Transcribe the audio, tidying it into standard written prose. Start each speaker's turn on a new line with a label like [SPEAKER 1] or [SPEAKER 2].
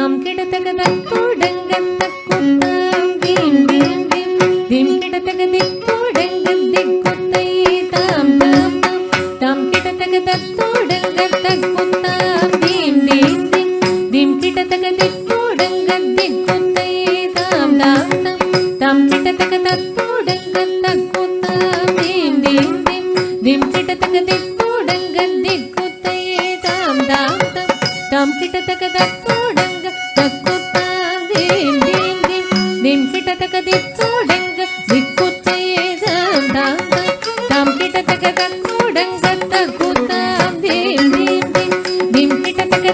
[SPEAKER 1] தாம் கிடத்தக தத்தோடங்க தக்குத்தாம் theme theme theme theme கிடத்தக தித்தோடங்க திக்குத்தையே தாம் தாம் தாம் தாம் கிடத்தக தத்தோடங்க தக்குத்தாம் தீம் தீம் தீம் தீம் கிடத்தக தித்தோடங்க திக்குத்தையே தாம் தாம் தாம் தாம் கிடத்தக தத்தோடங்க தக்குத்தாம் தீம் தீம் தீம் தீம் கிடத்தக தித்தோடங்க திக்குத்தையே தாம் தாம் தாம் தாம் கிடத்தக தத்தோடங்க தக்குத்தாம் தீம் தீம் தீம் தீம் கிடத்தக தித்தோடங்க திக்குத்தையே தாம் தாம் தாம் தாம் கிடத்தக தத்தோடங்க தக்குத்தாம் தீம் தீம் தீம் தீம் கிடத்தக